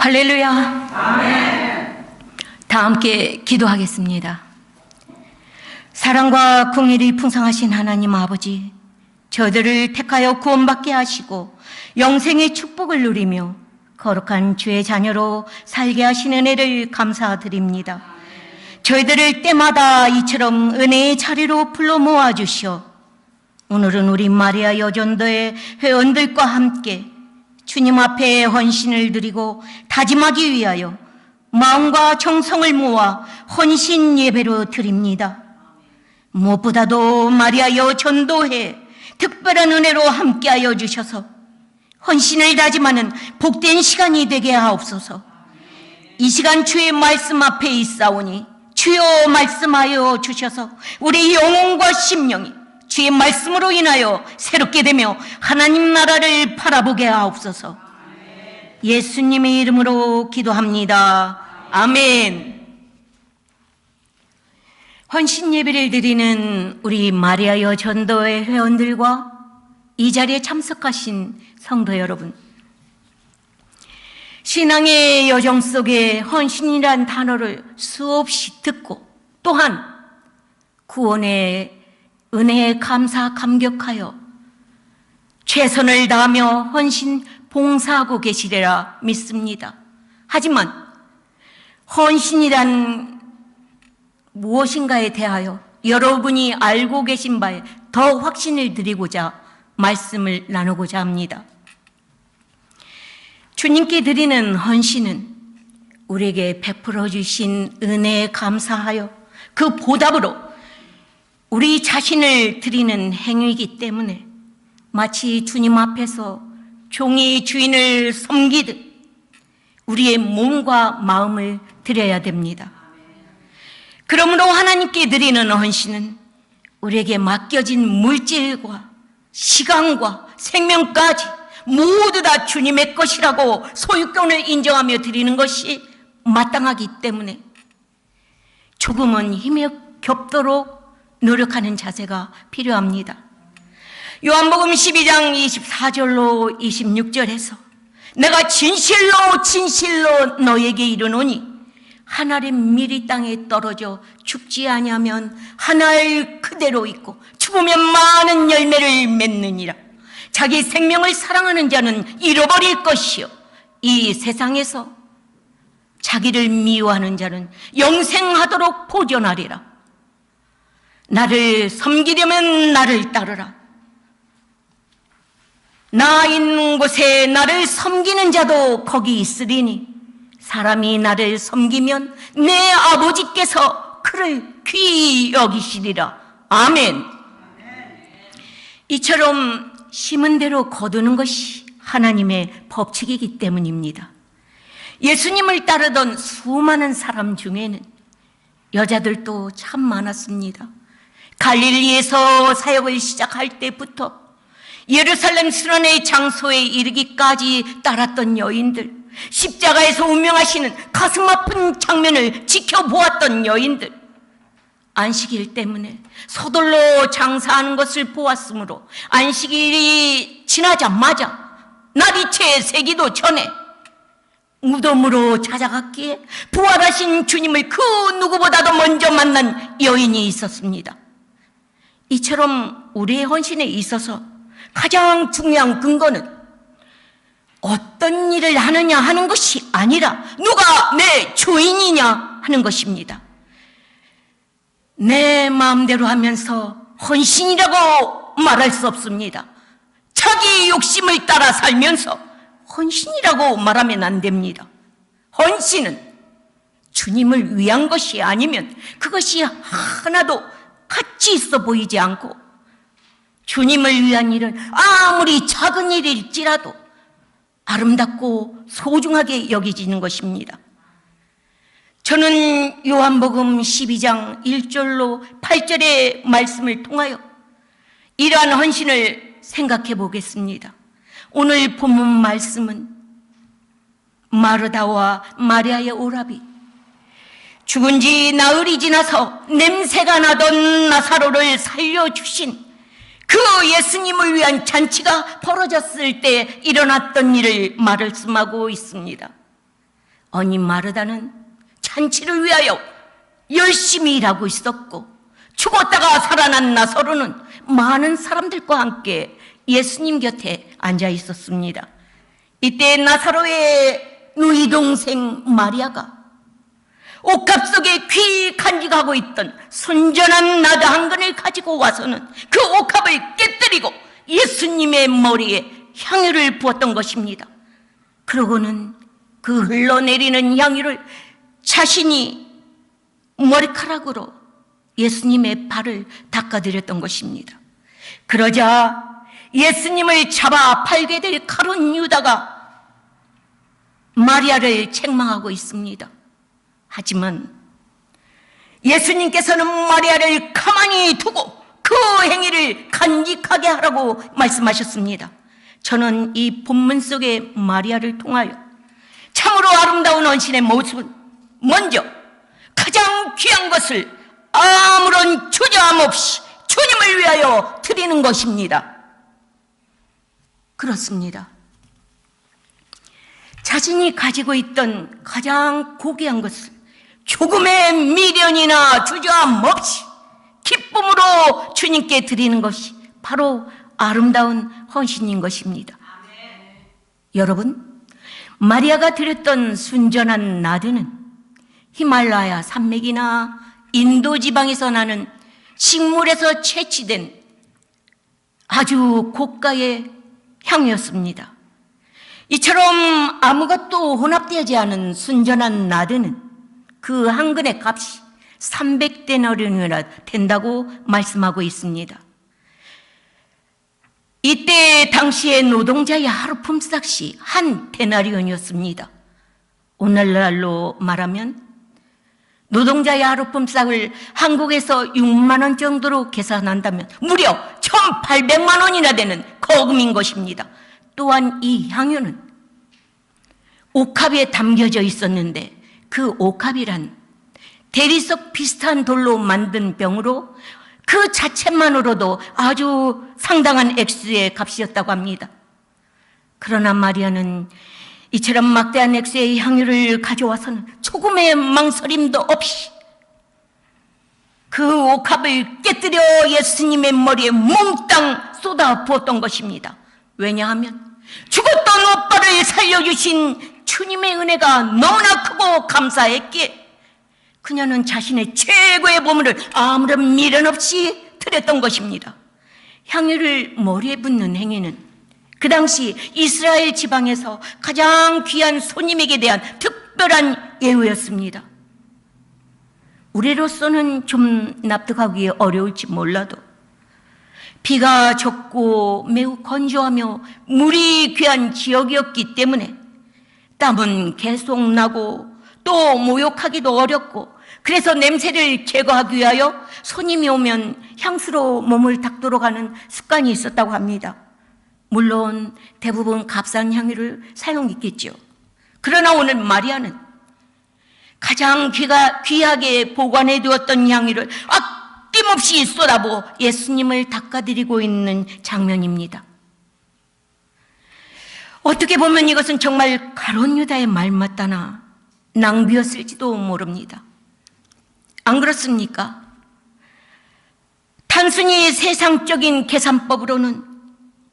할렐루야. 아멘. 다 함께 기도하겠습니다. 사랑과 긍휼이 풍성하신 하나님 아버지, 저들을 택하여 구원받게 하시고 영생의 축복을 누리며 거룩한 주의 자녀로 살게 하신 은혜를 감사드립니다. 저희들을 때마다 이처럼 은혜의 자리로 불러 모아주시어 오늘은 우리 마리아 여전도의 회원들과 함께 주님 앞에 헌신을 드리고 다짐하기 위하여 마음과 정성을 모아 헌신 예배로 드립니다. 무엇보다도 마리아 여전도회 특별한 은혜로 함께하여 주셔서 헌신을 다짐하는 복된 시간이 되게 하옵소서. 이 시간 주의 말씀 앞에 있사오니 주여 말씀하여 주셔서 우리 영혼과 심령이 주의 말씀으로 인하여 새롭게 되며 하나님 나라를 바라보게 하옵소서. 예수님의 이름으로 기도합니다. 아멘. 헌신 예배를 드리는 우리 마리아 여전도회 회원들과 이 자리에 참석하신 성도 여러분, 신앙의 여정 속에 헌신이란 단어를 수없이 듣고 또한 구원의 은혜에 감격하여 최선을 다하며 헌신 봉사하고 계시리라 믿습니다. 하지만 헌신이란 무엇인가에 대하여 여러분이 알고 계신 바에 더 확신을 드리고자 말씀을 나누고자 합니다. 주님께 드리는 헌신은 우리에게 베풀어 주신 은혜에 감사하여 그 보답으로 우리 자신을 드리는 행위이기 때문에 마치 주님 앞에서 종이 주인을 섬기듯 우리의 몸과 마음을 드려야 됩니다. 그러므로 하나님께 드리는 헌신은 우리에게 맡겨진 물질과 시간과 생명까지 모두 다 주님의 것이라고 소유권을 인정하며 드리는 것이 마땅하기 때문에 조금은 힘이 겹도록 노력하는 자세가 필요합니다. 요한복음 12장 24절로 26절에서 내가 진실로 너에게 이르노니 한 알이 미리 땅에 떨어져 죽지 아니하면 한 알 그대로 있고 죽으면 많은 열매를 맺느니라. 자기 생명을 사랑하는 자는 잃어버릴 것이요 이 세상에서 자기를 미워하는 자는 영생하도록 보존하리라. 나를 섬기려면 나를 따르라. 나 있는 곳에 나를 섬기는 자도 거기 있으리니 사람이 나를 섬기면 내 아버지께서 그를 귀히 여기시리라. 아멘. 이처럼 심은 대로 거두는 것이 하나님의 법칙이기 때문입니다. 예수님을 따르던 수많은 사람 중에는 여자들도 참 많았습니다. 갈릴리에서 사역을 시작할 때부터 예루살렘 수련의 장소에 이르기까지 따랐던 여인들, 십자가에서 운명하시는 가슴 아픈 장면을 지켜보았던 여인들, 안식일 때문에 서둘러 장사하는 것을 보았으므로 안식일이 지나자마자 날이 채 새기도 전에 무덤으로 찾아갔기에 부활하신 주님을 그 누구보다도 먼저 만난 여인이 있었습니다. 이처럼 우리의 헌신에 있어서 가장 중요한 근거는 어떤 일을 하느냐 하는 것이 아니라 누가 내 주인이냐 하는 것입니다. 내 마음대로 하면서 헌신이라고 말할 수 없습니다. 자기 욕심을 따라 살면서 헌신이라고 말하면 안 됩니다. 헌신은 주님을 위한 것이 아니면 그것이 하나도 가치 있어 보이지 않고 주님을 위한 일은 아무리 작은 일일지라도 아름답고 소중하게 여겨지는 것입니다. 저는 요한복음 12장 1절로 8절의 말씀을 통하여 이러한 헌신을 생각해 보겠습니다. 오늘 본문 말씀은 마르다와 마리아의 오라비, 죽은 지 나흘이 지나서 냄새가 나던 나사로를 살려주신 그 예수님을 위한 잔치가 벌어졌을 때 일어났던 일을 말씀하고 있습니다. 언니 마르다는 잔치를 위하여 열심히 일하고 있었고, 죽었다가 살아난 나사로는 많은 사람들과 함께 예수님 곁에 앉아 있었습니다. 이때 나사로의 누이 동생 마리아가 옷값 속에 귀 간직하고 있던 순전한 나드 한 근을 가지고 와서는 그 옷값을 깨뜨리고 예수님의 머리에 향유를 부었던 것입니다. 그러고는 그 흘러내리는 향유를 자신이 머리카락으로 예수님의 발을 닦아드렸던 것입니다. 그러자 예수님을 잡아 팔게 될 가룟 유다가 마리아를 책망하고 있습니다. 하지만 예수님께서는 마리아를 가만히 두고 그 행위를 간직하게 하라고 말씀하셨습니다. 저는 이 본문 속의 마리아를 통하여 참으로 아름다운 언신의 모습은 먼저 가장 귀한 것을 아무런 주저함 없이 주님을 위하여 드리는 것입니다. 그렇습니다. 자신이 가지고 있던 가장 고귀한 것을 조금의 미련이나 주저함 없이 기쁨으로 주님께 드리는 것이 바로 아름다운 헌신인 것입니다. 여러분, 마리아가 드렸던 순전한 나드는 히말라야 산맥이나 인도 지방에서 나는 식물에서 채취된 아주 고가의 향이었습니다. 이처럼 아무것도 혼합되지 않은 순전한 나드는 그 한 근의 값이 300데나리온이나 된다고 말씀하고 있습니다. 이때 당시의 노동자의 하루 품삯이 한 데나리온이었습니다. 오늘날로 말하면 노동자의 하루 품삯을 한국에서 6만 원 정도로 계산한다면 무려 1,800만 원이나 되는 거금인 것입니다. 또한 이 향유는 옥합에 담겨져 있었는데 그 옥합이란 대리석 비슷한 돌로 만든 병으로 그 자체만으로도 아주 상당한 액수의 값이었다고 합니다. 그러나 마리아는 이처럼 막대한 액수의 향유를 가져와서는 조금의 망설임도 없이 그 옥합을 깨뜨려 예수님의 머리에 몽땅 쏟아 부었던 것입니다. 왜냐하면 죽었던 오빠를 살려주신 주님의 은혜가 너무나 크고 감사했기에 그녀는 자신의 최고의 보물을 아무런 미련 없이 드렸던 것입니다. 향유를 머리에 붓는 행위는 그 당시 이스라엘 지방에서 가장 귀한 손님에게 대한 특별한 예우였습니다. 우리로서는 좀 납득하기 어려울지 몰라도 비가 적고 매우 건조하며 물이 귀한 지역이었기 때문에 땀은 계속 나고 또 목욕하기도 어렵고 그래서 냄새를 제거하기 위하여 손님이 오면 향수로 몸을 닦도록 하는 습관이 있었다고 합니다. 물론 대부분 값싼 향유를 사용했겠죠. 그러나 오늘 마리아는 가장 귀하게 보관해 두었던 향유를 아낌없이 쏟아부어 예수님을 닦아드리고 있는 장면입니다. 어떻게 보면 이것은 정말 가룟 유다의 말 맞다나 낭비였을지도 모릅니다. 안 그렇습니까? 단순히 세상적인 계산법으로는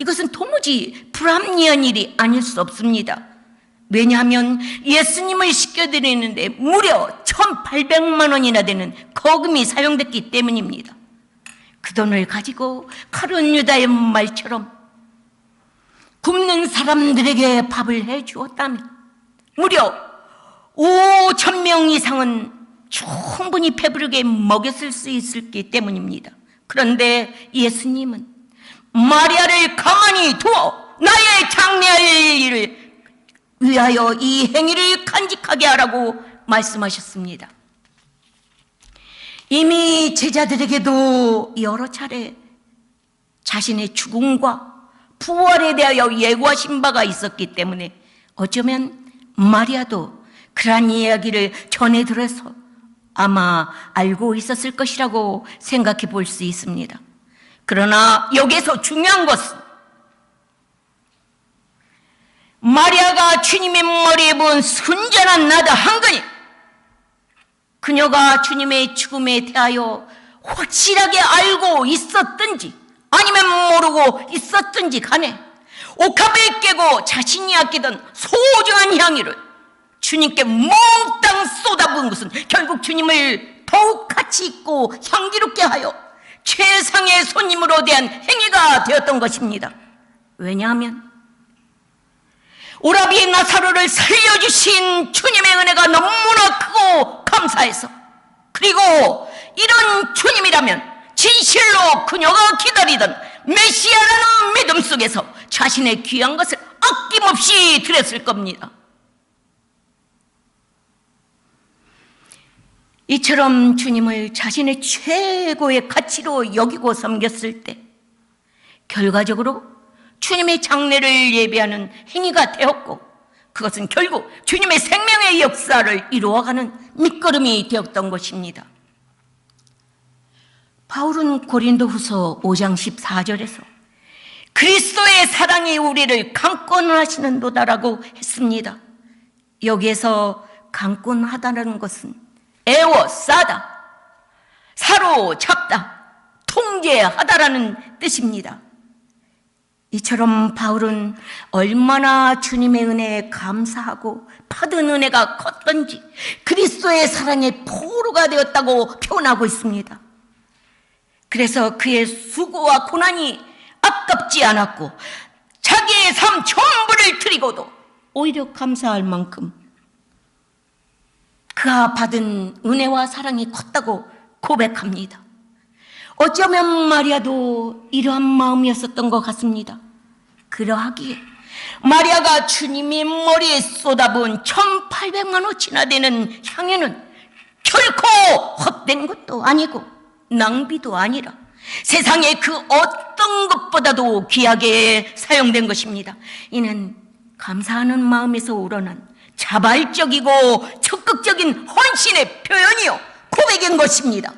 이것은 도무지 불합리한 일이 아닐 수 없습니다. 왜냐하면 예수님을 씻겨드리는데 무려 1,800만 원이나 되는 거금이 사용됐기 때문입니다. 그 돈을 가지고 가룟 유다의 말처럼 굶는 사람들에게 밥을 해주었다면 무려 5,000명 이상은 충분히 배부르게 먹였을 수 있었기 때문입니다. 그런데 예수님은 마리아를 가만히 두어 나의 장래할 일을 위하여 이 행위를 간직하게 하라고 말씀하셨습니다. 이미 제자들에게도 여러 차례 자신의 죽음과 부활에 대하여 예고하신 바가 있었기 때문에 어쩌면 마리아도 그러한 이야기를 전해 들어서 아마 알고 있었을 것이라고 생각해 볼 수 있습니다. 그러나 여기에서 중요한 것은 마리아가 주님의 머리에 부은 순전한 나드 한 건이 그녀가 주님의 죽음에 대하여 확실하게 알고 있었든지 아니면 모르고 있었든지 간에 옥합을 깨고 자신이 아끼던 소중한 향유를 주님께 몽땅 쏟아부은 것은 결국 주님을 더욱 가치 있고 향기롭게 하여 최상의 손님으로 대한 행위가 되었던 것입니다. 왜냐하면 오라비의 나사로를 살려주신 주님의 은혜가 너무나 크고 감사해서, 그리고 이런 주님이라면 진실로 그녀가 기다리던 메시아라는 믿음 속에서 자신의 귀한 것을 아낌없이 드렸을 겁니다. 이처럼 주님을 자신의 최고의 가치로 여기고 섬겼을 때 결과적으로 주님의 장례를 예배하는 행위가 되었고, 그것은 결국 주님의 생명의 역사를 이루어가는 밑거름이 되었던 것입니다. 바울은 고린도후서 5장 14절에서 그리스도의 사랑이 우리를 강권하시는도다라고 했습니다. 여기에서 강권하다는 것은 에워싸다, 사로잡다, 통제하다라는 뜻입니다. 이처럼 바울은 얼마나 주님의 은혜에 감사하고 받은 은혜가 컸던지 그리스도의 사랑의 포로가 되었다고 표현하고 있습니다. 그래서 그의 수고와 고난이 아깝지 않았고 자기의 삶 전부를 드리고도 오히려 감사할 만큼 그가 받은 은혜와 사랑이 컸다고 고백합니다. 어쩌면 마리아도 이러한 마음이었었던 것 같습니다. 그러하기에 마리아가 주님의 머리에 쏟아부은 1,800만 호치나 되는 향유는 결코 헛된 것도 아니고 낭비도 아니라 세상의 그 어떤 것보다도 귀하게 사용된 것입니다. 이는 감사하는 마음에서 우러난 자발적이고 적극적인 헌신의 표현이요 고백인 것입니다.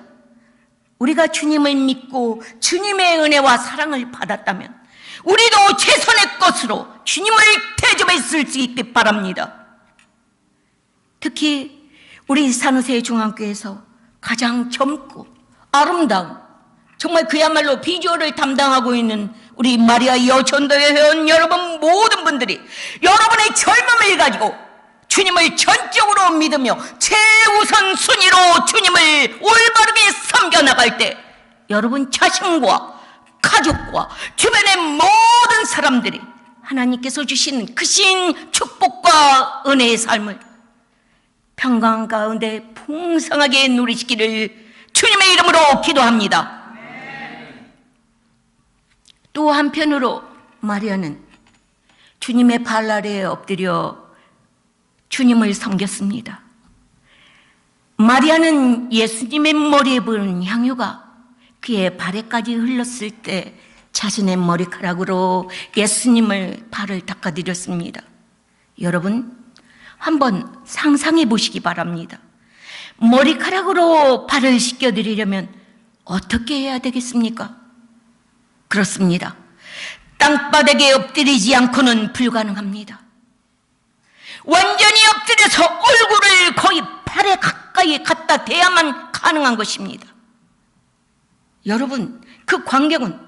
우리가 주님을 믿고 주님의 은혜와 사랑을 받았다면 우리도 최선의 것으로 주님을 대접했을 수 있기 바랍니다. 특히 우리 산호세 중앙교회에서 가장 젊고 아름다운, 정말 그야말로 비주얼을 담당하고 있는 우리 마리아 여전도회 회원 여러분, 모든 분들이 여러분의 젊음을 가지고 주님을 전적으로 믿으며 최우선 순위로 주님을 올바르게 섬겨나갈 때 여러분 자신과 가족과 주변의 모든 사람들이 하나님께서 주신 크신 축복과 은혜의 삶을 평강 가운데 풍성하게 누리시기를 주님의 이름으로 기도합니다. 또 한편으로 마리아는 주님의 발 아래에 엎드려 주님을 섬겼습니다. 마리아는 예수님의 머리에 부은 향유가 그의 발에까지 흘렀을 때 자신의 머리카락으로 예수님을 발을 닦아드렸습니다. 여러분, 한번 상상해 보시기 바랍니다. 머리카락으로 발을 씻겨드리려면 어떻게 해야 되겠습니까? 그렇습니다. 땅바닥에 엎드리지 않고는 불가능합니다. 완전히 엎드려서 얼굴을 거의 발에 가까이 갖다 대야만 가능한 것입니다. 여러분, 그 광경은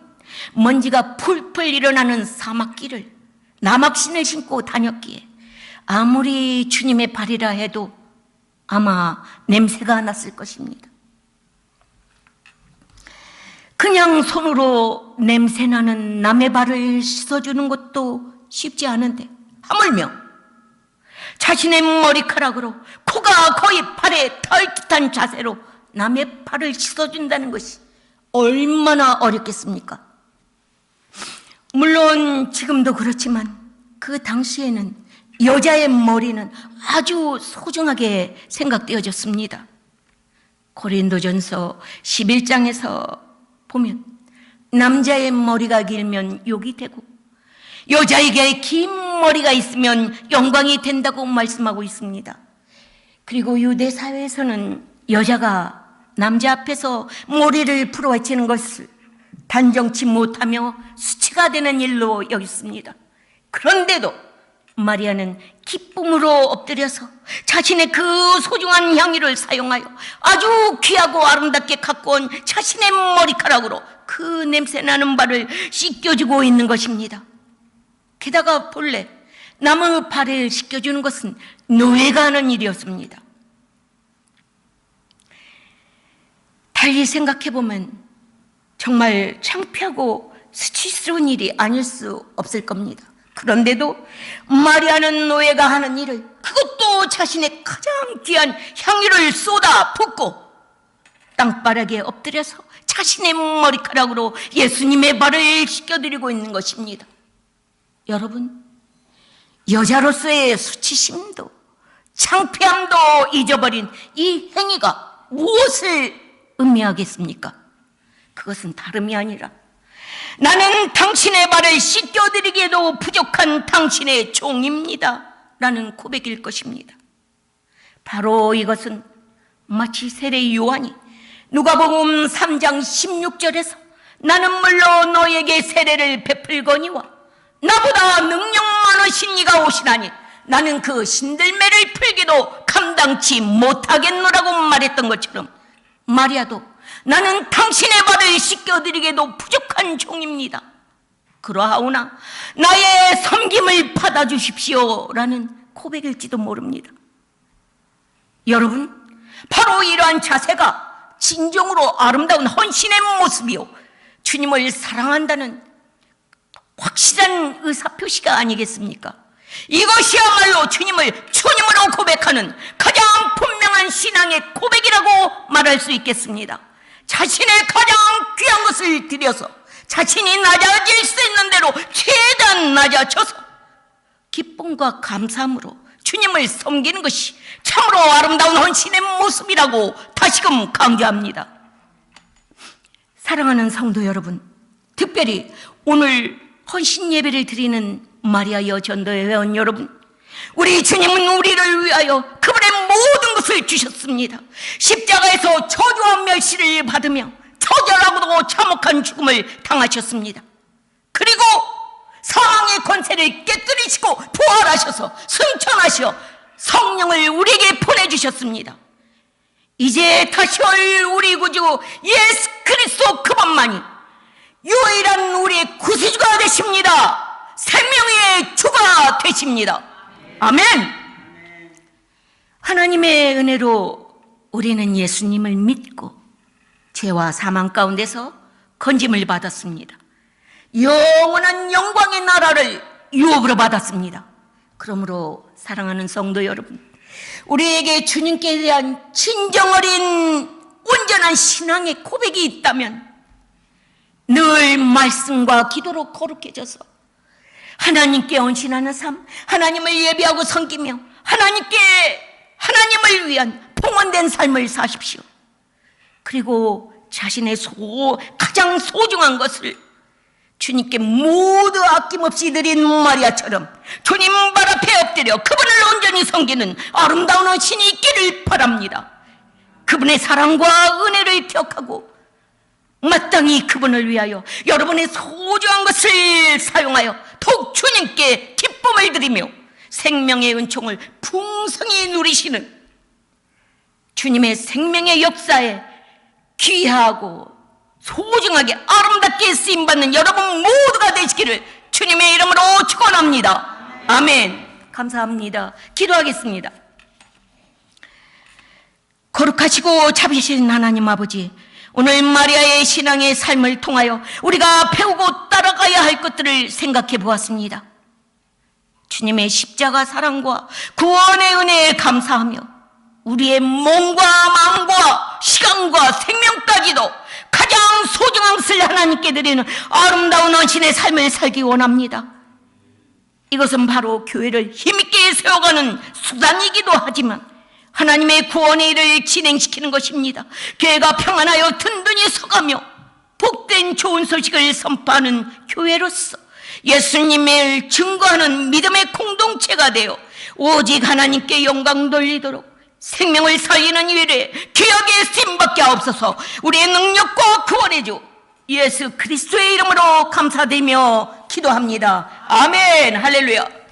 먼지가 풀풀 일어나는 사막길을 나막신을 신고 다녔기에 아무리 주님의 발이라 해도 아마 냄새가 났을 것입니다. 그냥 손으로 냄새나는 남의 발을 씻어주는 것도 쉽지 않은데 하물며 자신의 머리카락으로 코가 거의 발에 닿을 듯한 자세로 남의 발을 씻어준다는 것이 얼마나 어렵겠습니까? 물론 지금도 그렇지만 그 당시에는 여자의 머리는 아주 소중하게 생각되어졌습니다. 고린도전서 11장에서 보면 남자의 머리가 길면 욕이 되고 여자에게 긴 머리가 있으면 영광이 된다고 말씀하고 있습니다. 그리고 유대 사회에서는 여자가 남자 앞에서 머리를 풀어헤치는 것을 단정치 못하며 수치가 되는 일로 여겼습니다. 그런데도 마리아는 기쁨으로 엎드려서 자신의 그 소중한 향유를 사용하여 아주 귀하고 아름답게 갖고 온 자신의 머리카락으로 그 냄새나는 발을 씻겨주고 있는 것입니다. 게다가 본래 남의 발을 씻겨주는 것은 노예가 하는 일이었습니다. 달리 생각해보면 정말 창피하고 수치스러운 일이 아닐 수 없을 겁니다. 그런데도 마리아는 노예가 하는 일을, 그것도 자신의 가장 귀한 향유를 쏟아 붓고 땅바닥에 엎드려서 자신의 머리카락으로 예수님의 발을 씻겨드리고 있는 것입니다. 여러분, 여자로서의 수치심도 창피함도 잊어버린 이 행위가 무엇을 의미하겠습니까? 그것은 다름이 아니라 나는 당신의 발을 씻겨드리기에도 부족한 당신의 종입니다 라는 고백일 것입니다. 바로 이것은 마치 세례 요한이 누가복음 3장 16절에서 나는 물론 너에게 세례를 베풀거니와 나보다 능력 많으신 이가 오시나니 나는 그 신들매를 풀기도 감당치 못하겠노라고 말했던 것처럼, 마리아도 나는 당신의 발을 씻겨드리기에도 부족한 종입니다. 그러하오나 나의 섬김을 받아주십시오 라는 고백일지도 모릅니다. 여러분, 바로 이러한 자세가 진정으로 아름다운 헌신의 모습이요, 주님을 사랑한다는 확실한 의사표시가 아니겠습니까? 이것이야말로 주님을 주님으로 고백하는 가장 분명한 신앙의 고백이라고 말할 수 있겠습니다. 자신의 가장 귀한 것을 들여서 자신이 낮아질 수 있는 대로 최대한 낮아져서 기쁨과 감사함으로 주님을 섬기는 것이 참으로 아름다운 헌신의 모습이라고 다시금 강조합니다. 사랑하는 성도 여러분, 특별히 오늘 헌신 예배를 드리는 마리아 여전도회 회원 여러분, 우리 주님은 우리를 위하여 그분의 모든 것을 주셨습니다. 십자가에서 저주와 멸시를 받으며 처절하고도 참혹한 죽음을 당하셨습니다. 그리고 사망의 권세를 깨뜨리시고 부활하셔서 승천하셔 성령을 우리에게 보내주셨습니다. 이제 다시 올 우리 구주 예수 그리스도 그분만이 유일한 우리의 구세주가 되십니다. 생명의 주가 되십니다. 아멘. 하나님의 은혜로 우리는 예수님을 믿고 죄와 사망 가운데서 건짐을 받았습니다. 영원한 영광의 나라를 유업으로 받았습니다. 그러므로 사랑하는 성도 여러분, 우리에게 주님께 대한 진정 어린 온전한 신앙의 고백이 있다면 늘 말씀과 기도로 거룩해져서 하나님께 헌신하는 삶, 하나님을 예배하고 섬기며 하나님을 위한 봉헌된 삶을 사십시오. 그리고 자신의 가장 소중한 것을 주님께 모두 아낌없이 드린 마리아처럼 주님 발 앞에 엎드려 그분을 온전히 섬기는 아름다운 헌신이 있기를 바랍니다. 그분의 사랑과 은혜를 기억하고 마땅히 그분을 위하여 여러분의 소중한 것을 사용하여 더욱 주님께 기쁨을 드리며 생명의 은총을 풍성히 누리시는 주님의 생명의 역사에 귀하고 소중하게 아름답게 쓰임받는 여러분 모두가 되시기를 주님의 이름으로 축원합니다. 아멘. 감사합니다. 기도하겠습니다. 거룩하시고 자비신 하나님 아버지, 오늘 마리아의 신앙의 삶을 통하여 우리가 배우고 따라가야 할 것들을 생각해 보았습니다. 주님의 십자가 사랑과 구원의 은혜에 감사하며 우리의 몸과 마음과 시간과 생명까지도 가장 소중한 것을 하나님께 드리는 아름다운 헌신의 삶을 살기 원합니다. 이것은 바로 교회를 힘있게 세워가는 수단이기도 하지만 하나님의 구원의 일을 진행시키는 것입니다. 교회가 평안하여 든든히 서가며 복된 좋은 소식을 선포하는 교회로서 예수님을 증거하는 믿음의 공동체가 되어 오직 하나님께 영광 돌리도록 생명을 살리는 일에 귀하게 쓰임받게 하옵소서. 우리의 능력과 구원의 주 예수 그리스도의 이름으로 감사드리며 기도합니다. 아멘. 할렐루야.